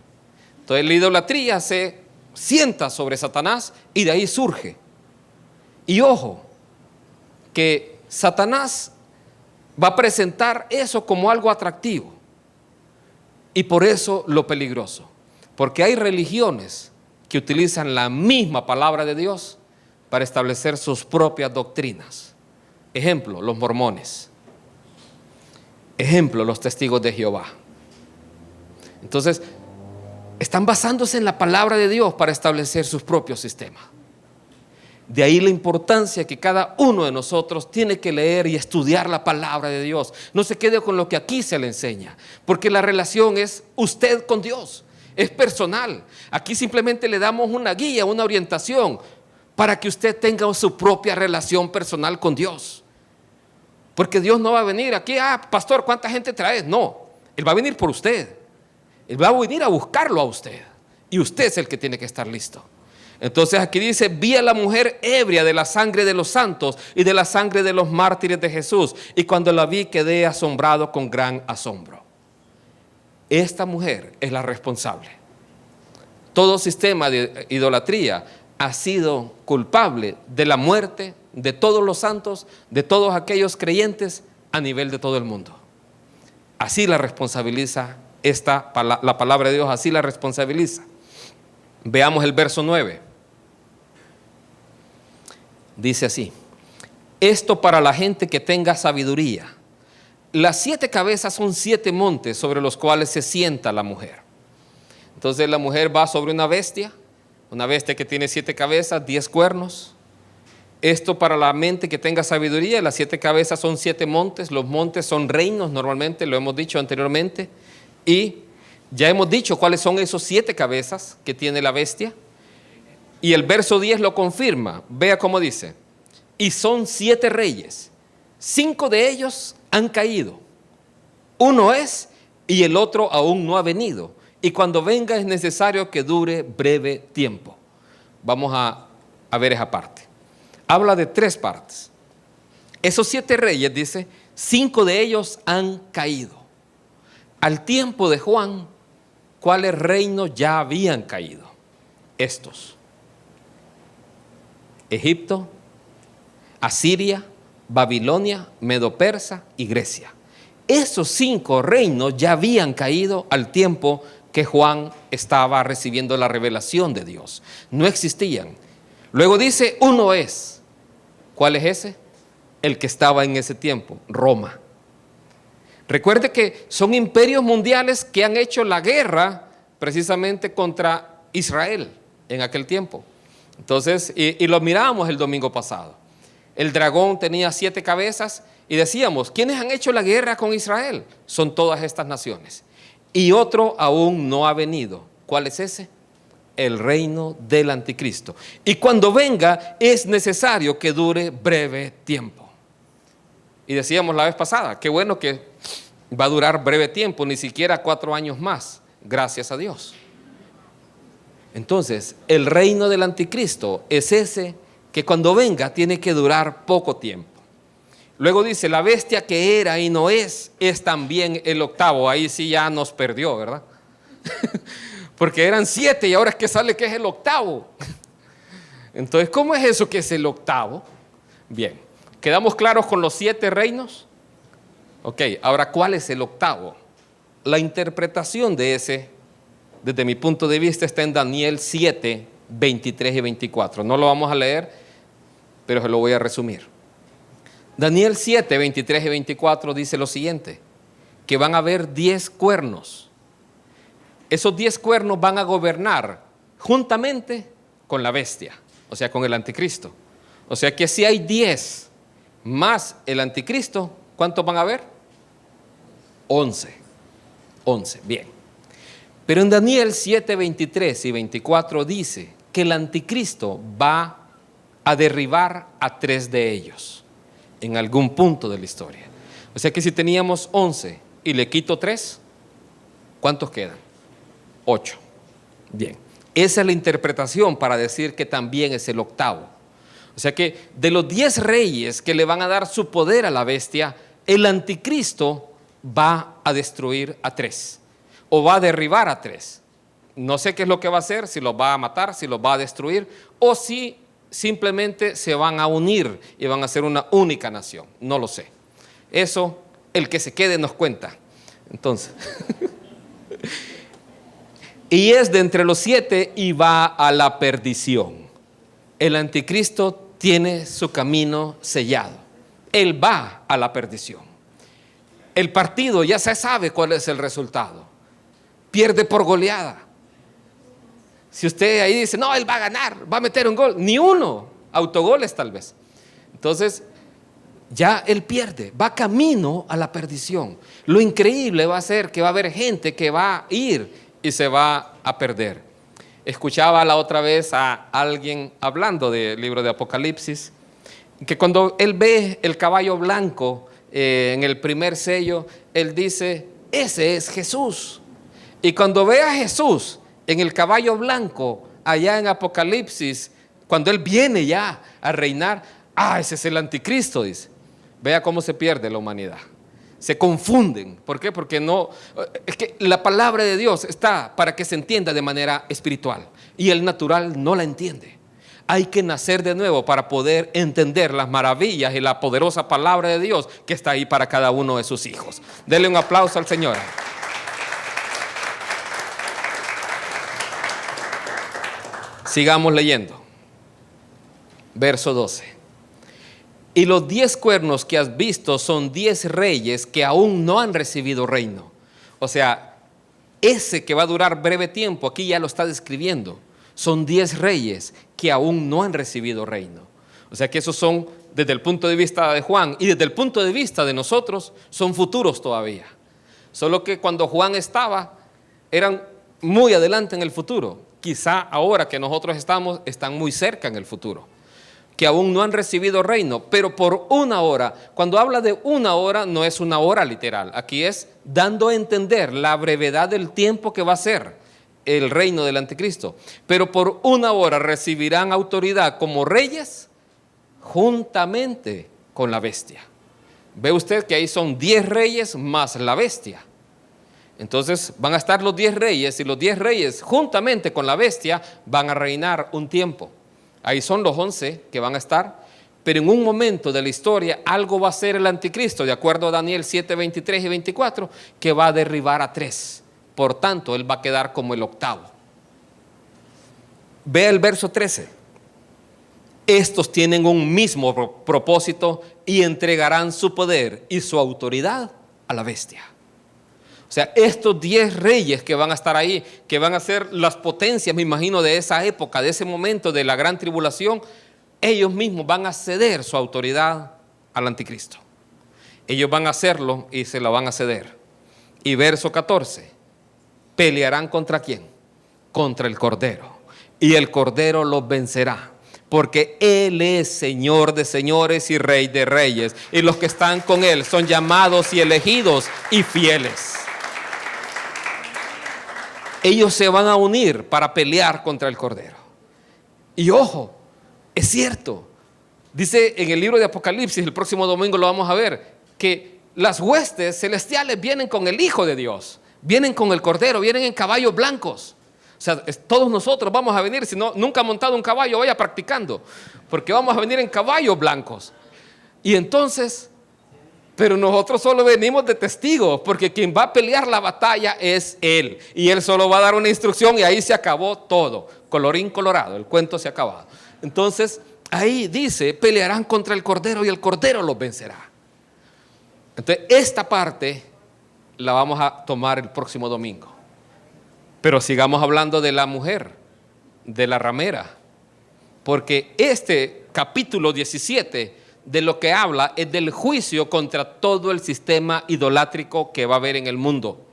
Entonces la idolatría se sienta sobre Satanás y de ahí surge. Y ojo, que Satanás va a presentar eso como algo atractivo. Y por eso lo peligroso. Porque hay religiones que utilizan la misma palabra de Dios para establecer sus propias doctrinas. Ejemplo, los mormones. Ejemplo, los testigos de Jehová. Entonces, están basándose en la palabra de Dios para establecer sus propios sistemas. De ahí la importancia que cada uno de nosotros tiene que leer y estudiar la palabra de Dios. No se quede con lo que aquí se le enseña, porque la relación es usted con Dios, es personal. Aquí simplemente le damos una guía, una orientación para que usted tenga su propia relación personal con Dios. Porque Dios no va a venir aquí, pastor, ¿cuánta gente traes? No, Él va a venir por usted. Él va a venir a buscarlo a usted. Y usted es el que tiene que estar listo. Entonces aquí dice, vi a la mujer ebria de la sangre de los santos y de la sangre de los mártires de Jesús. Y cuando la vi quedé asombrado con gran asombro. Esta mujer es la responsable. Todo sistema de idolatría ha sido culpable de la muerte de todos los santos, de todos aquellos creyentes a nivel de todo el mundo. Así la responsabiliza la palabra de Dios, así la responsabiliza. Veamos el verso 9. Dice así: esto para la gente que tenga sabiduría. Las 7 cabezas son 7 montes sobre los cuales se sienta la mujer. Entonces la mujer va sobre una bestia que tiene 7 cabezas, 10 cuernos. Esto para la mente que tenga sabiduría. Las 7 cabezas son 7 montes. Los montes son reinos normalmente, lo hemos dicho anteriormente. Y ya hemos dicho cuáles son esos 7 cabezas que tiene la bestia. Y el verso 10 lo confirma. Vea cómo dice: y son 7 reyes, 5 de ellos han caído. Uno es y el otro aún no ha venido. Y cuando venga es necesario que dure breve tiempo. Vamos a ver esa parte. Habla de 3 partes. Esos 7 reyes, dice, 5 de ellos han caído. Al tiempo de Juan, ¿cuáles reinos ya habían caído? Estos: Egipto, Asiria, Babilonia, Medo-Persa y Grecia. Esos 5 reinos ya habían caído al tiempo que Juan estaba recibiendo la revelación de Dios. No existían. Luego dice, uno es. ¿Cuál es ese? El que estaba en ese tiempo, Roma. Recuerde que son imperios mundiales que han hecho la guerra precisamente contra Israel en aquel tiempo. Entonces, y lo mirábamos el domingo pasado. El dragón tenía 7 cabezas y decíamos, ¿quiénes han hecho la guerra con Israel? Son todas estas naciones. Y otro aún no ha venido. ¿Cuál es ese? El reino del anticristo. Y cuando venga es necesario que dure breve tiempo. Y decíamos la vez pasada, qué bueno que va a durar breve tiempo, ni siquiera 4 años más, gracias a Dios. Entonces, el reino del anticristo es ese que cuando venga tiene que durar poco tiempo. Luego dice, la bestia que era y no es también el octavo. Ahí sí ya nos perdió, ¿verdad? Porque eran 7 y ahora es que sale que es el octavo. Entonces, ¿cómo es eso que es el octavo? Bien, ¿quedamos claros con los 7 reinos? Ok, ahora, ¿cuál es el octavo? La interpretación de ese, desde mi punto de vista, está en Daniel 7, 23 y 24. No lo vamos a leer, pero se lo voy a resumir. Daniel 7, 23 y 24 dice lo siguiente, que van a haber 10 cuernos. Esos 10 cuernos van a gobernar juntamente con la bestia, o sea, con el anticristo. O sea que si hay 10 más el anticristo, ¿cuántos van a haber? 11. 11, bien. Pero en Daniel 7, 23 y 24 dice que el anticristo va a derribar a 3 de ellos en algún punto de la historia. O sea que si teníamos 11 y le quito 3, ¿cuántos quedan? 8. Bien, esa es la interpretación para decir que también es el octavo. O sea que de los 10 reyes que le van a dar su poder a la bestia, el anticristo va a destruir a 3 o va a derribar a 3. No sé qué es lo que va a hacer, si los va a matar, si los va a destruir o si simplemente se van a unir y van a ser una única nación. No lo sé. Eso, el que se quede nos cuenta. Entonces, y es de entre los 7 y va a la perdición. El anticristo tiene su camino sellado. Él va a la perdición. El partido ya se sabe cuál es el resultado. Pierde por goleada. Si usted ahí dice, no, él va a ganar, va a meter un gol, ni uno, autogoles tal vez. Entonces, ya él pierde, va camino a la perdición. Lo increíble va a ser que va a haber gente que va a ir y se va a perder. Escuchaba la otra vez a alguien hablando del libro de Apocalipsis, que cuando él ve el caballo blanco en el primer sello, él dice, ese es Jesús. Y cuando ve a Jesús en el caballo blanco, allá en Apocalipsis, cuando él viene ya a reinar, ese es el anticristo, dice. Vea cómo se pierde la humanidad. Se confunden. ¿Por qué? Porque no, es que la palabra de Dios está para que se entienda de manera espiritual y el natural no la entiende. Hay que nacer de nuevo para poder entender las maravillas y la poderosa palabra de Dios que está ahí para cada uno de sus hijos. Denle un aplauso al Señor. Sigamos leyendo. Verso 12. Y los 10 cuernos que has visto son 10 reyes que aún no han recibido reino. O sea, ese que va a durar breve tiempo, aquí ya lo está describiendo. Son 10 reyes que aún no han recibido reino. O sea que esos son, desde el punto de vista de Juan y desde el punto de vista de nosotros, son futuros todavía. Solo que cuando Juan estaba, eran muy adelante en el futuro. Quizá ahora que nosotros están muy cerca en el futuro, que aún no han recibido reino, pero por una hora. Cuando habla de una hora, no es una hora literal. Aquí es dando a entender la brevedad del tiempo que va a ser el reino del anticristo. Pero por una hora recibirán autoridad como reyes juntamente con la bestia. Ve usted que ahí son 10 reyes más la bestia. Entonces van a estar los 10 reyes y los 10 reyes juntamente con la bestia van a reinar un tiempo. Ahí son los 11 que van a estar, pero en un momento de la historia algo va a hacer el anticristo, de acuerdo a Daniel 7, 23 y 24, que va a derribar a 3. Por tanto, él va a quedar como el octavo. Ve el verso 13. Estos tienen un mismo propósito y entregarán su poder y su autoridad a la bestia. O sea, estos 10 reyes que van a estar ahí, que van a ser las potencias, me imagino, de esa época, de ese momento de la gran tribulación, ellos mismos van a ceder su autoridad al anticristo. Ellos van a hacerlo y se la van a ceder. Y verso 14, pelearán ¿contra quién? Contra el Cordero. Y el Cordero los vencerá, porque Él es Señor de señores y Rey de reyes. Y los que están con Él son llamados y elegidos y fieles. Ellos se van a unir para pelear contra el Cordero. Y ojo, es cierto. Dice en el libro de Apocalipsis, el próximo domingo lo vamos a ver, que las huestes celestiales vienen con el Hijo de Dios, vienen con el Cordero, vienen en caballos blancos. O sea, todos nosotros vamos a venir, si no, nunca ha montado un caballo, vaya practicando, porque vamos a venir en caballos blancos. Y entonces, pero nosotros solo venimos de testigos, porque quien va a pelear la batalla es Él. Y Él solo va a dar una instrucción y ahí se acabó todo. Colorín colorado, el cuento se ha acabado. Entonces, ahí dice, pelearán contra el Cordero y el Cordero los vencerá. Entonces, esta parte la vamos a tomar el próximo domingo. Pero sigamos hablando de la mujer, de la ramera. Porque este capítulo 17 de lo que habla es del juicio contra todo el sistema idolátrico que va a haber en el mundo.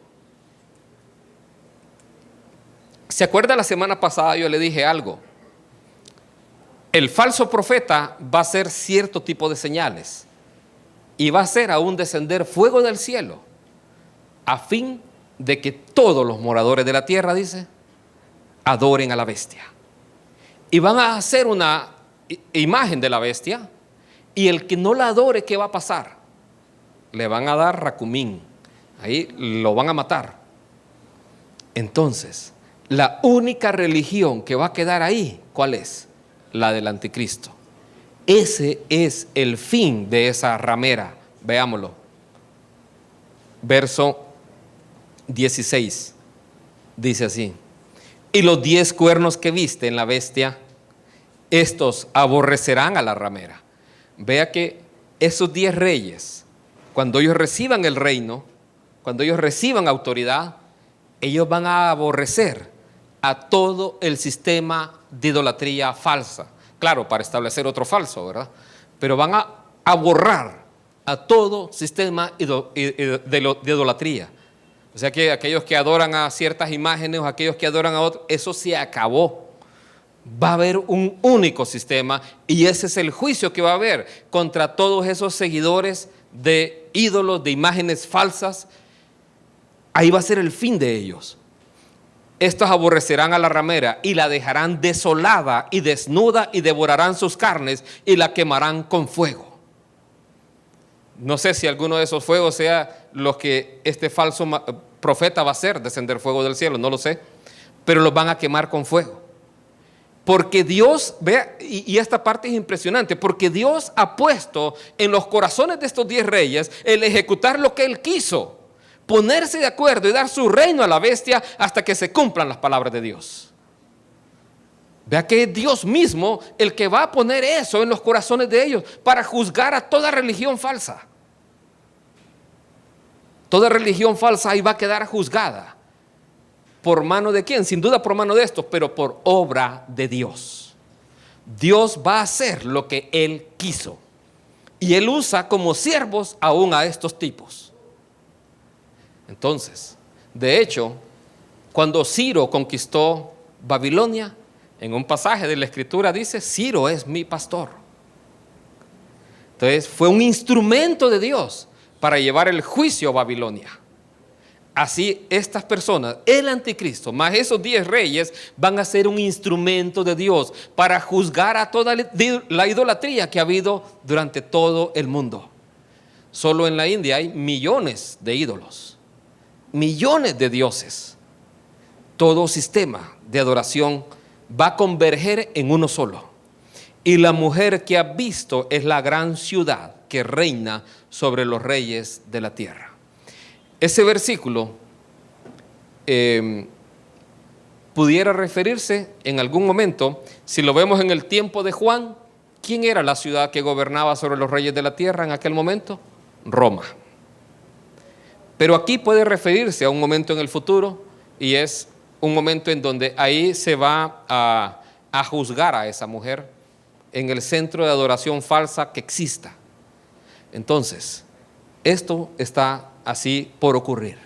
¿Se acuerda la semana pasada yo le dije algo? El falso profeta va a hacer cierto tipo de señales y va a hacer aún descender fuego del cielo a fin de que todos los moradores de la tierra, dice, adoren a la bestia. Y van a hacer una imagen de la bestia, y el que no la adore, ¿qué va a pasar? Le van a dar racumín, ahí lo van a matar. Entonces, la única religión que va a quedar ahí, ¿cuál es? La del anticristo. Ese es el fin de esa ramera. Veámoslo. Verso 16 dice así: y los 10 cuernos que viste en la bestia, estos aborrecerán a la ramera. Vea que esos 10 reyes, cuando ellos reciban el reino, cuando ellos reciban autoridad, ellos van a aborrecer a todo el sistema de idolatría falsa. Claro, para establecer otro falso, ¿verdad? Pero van a borrar a todo sistema de idolatría. O sea que aquellos que adoran a ciertas imágenes o aquellos que adoran a otros, eso se acabó. Va a haber un único sistema, y ese es el juicio que va a haber contra todos esos seguidores de ídolos, de imágenes falsas. Ahí va a ser el fin de ellos. Estos aborrecerán a la ramera y la dejarán desolada y desnuda, y devorarán sus carnes y la quemarán con fuego. No sé si alguno de esos fuegos sea los que este falso profeta va a hacer descender fuego del cielo, no lo sé, pero los van a quemar con fuego. Porque Dios, vea, y esta parte es impresionante, porque Dios ha puesto en los corazones de estos 10 reyes el ejecutar lo que Él quiso, ponerse de acuerdo y dar su reino a la bestia hasta que se cumplan las palabras de Dios. Vea que es Dios mismo el que va a poner eso en los corazones de ellos para juzgar a toda religión falsa. Toda religión falsa ahí va a quedar juzgada. ¿Por mano de quién? Sin duda por mano de estos, pero por obra de Dios. Dios va a hacer lo que Él quiso, y Él usa como siervos aún a estos tipos. Entonces, de hecho, cuando Ciro conquistó Babilonia, en un pasaje de la Escritura dice: Ciro es mi pastor. Entonces, fue un instrumento de Dios para llevar el juicio a Babilonia. Así estas personas, el anticristo, más esos 10 reyes, van a ser un instrumento de Dios para juzgar a toda la idolatría que ha habido durante todo el mundo. Solo en la India hay millones de ídolos, millones de dioses. Todo sistema de adoración va a converger en uno solo. Y la mujer que ha visto es la gran ciudad que reina sobre los reyes de la tierra. Ese versículo pudiera referirse en algún momento, si lo vemos en el tiempo de Juan, ¿quién era la ciudad que gobernaba sobre los reyes de la tierra en aquel momento? Roma. Pero aquí puede referirse a un momento en el futuro, y es un momento en donde ahí se va a juzgar a esa mujer en el centro de adoración falsa que exista. Entonces, esto está así por ocurrir.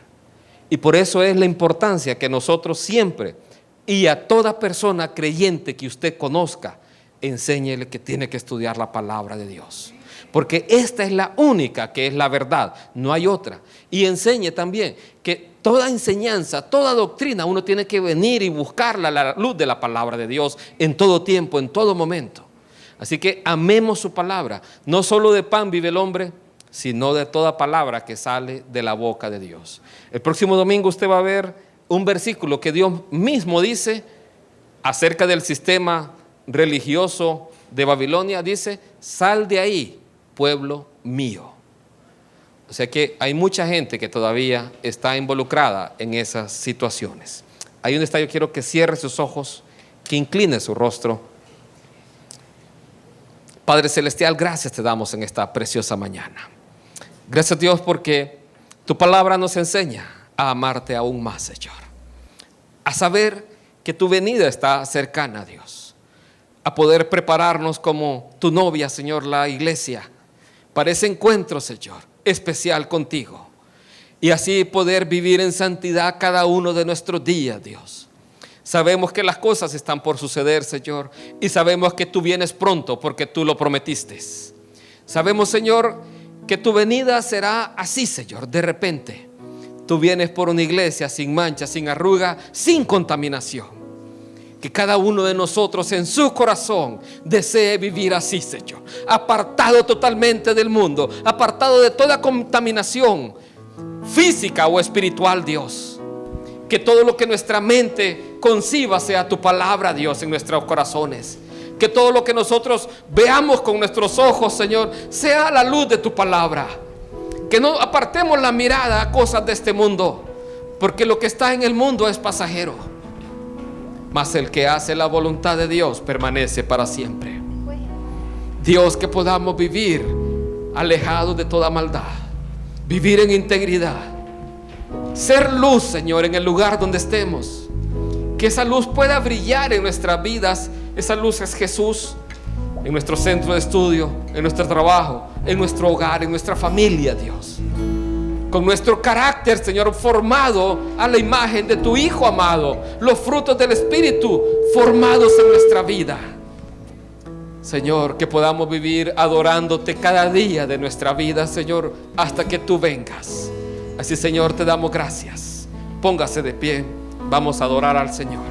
Y por eso es la importancia que nosotros siempre, y a toda persona creyente que usted conozca, enséñele que tiene que estudiar la palabra de Dios. Porque esta es la única que es la verdad, no hay otra. Y enseñe también que toda enseñanza, toda doctrina, uno tiene que venir y buscarla a la luz de la palabra de Dios en todo tiempo, en todo momento. Así que amemos su palabra. No solo de pan vive el hombre, sino de toda palabra que sale de la boca de Dios. El próximo domingo usted va a ver un versículo que Dios mismo dice acerca del sistema religioso de Babilonia. Dice: sal de ahí, pueblo mío. O sea que hay mucha gente que todavía está involucrada en esas situaciones. Ahí donde está, yo quiero que cierre sus ojos, que incline su rostro. Padre Celestial, gracias te damos en esta preciosa mañana. Gracias, Dios, porque tu palabra nos enseña a amarte aún más, Señor. A saber que tu venida está cercana, Dios. A poder prepararnos como tu novia, Señor, la iglesia, para ese encuentro, Señor, especial contigo. Y así poder vivir en santidad cada uno de nuestros días, Dios. Sabemos que las cosas están por suceder, Señor, y sabemos que tú vienes pronto porque tú lo prometiste. Sabemos, Señor, que tu venida será así, Señor, de repente. Tú vienes por una iglesia sin mancha, sin arruga, sin contaminación. Que cada uno de nosotros en su corazón desee vivir así, Señor, apartado totalmente del mundo, apartado de toda contaminación física o espiritual, Dios. Que todo lo que nuestra mente conciba sea tu palabra, Dios, en nuestros corazones. Que todo lo que nosotros veamos con nuestros ojos, Señor, sea la luz de tu palabra. Que no apartemos la mirada a cosas de este mundo, porque lo que está en el mundo es pasajero, mas el que hace la voluntad de Dios permanece para siempre. Dios, que podamos vivir alejados de toda maldad, vivir en integridad, ser luz, Señor, en el lugar donde estemos. Que esa luz pueda brillar en nuestras vidas. Esa luz es Jesús, en nuestro centro de estudio, en nuestro trabajo, en nuestro hogar, en nuestra familia, Dios. Con nuestro carácter, Señor, formado a la imagen de tu Hijo amado. Los frutos del Espíritu formados en nuestra vida. Señor, que podamos vivir adorándote cada día de nuestra vida, Señor, hasta que tú vengas. Así, Señor, te damos gracias. Póngase de pie. Vamos a adorar al Señor.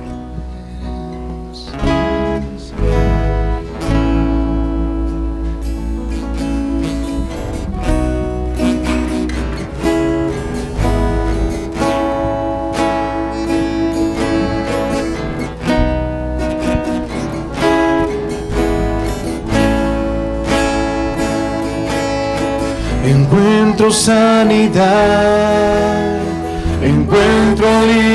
Encuentro sanidad, encuentro libertad.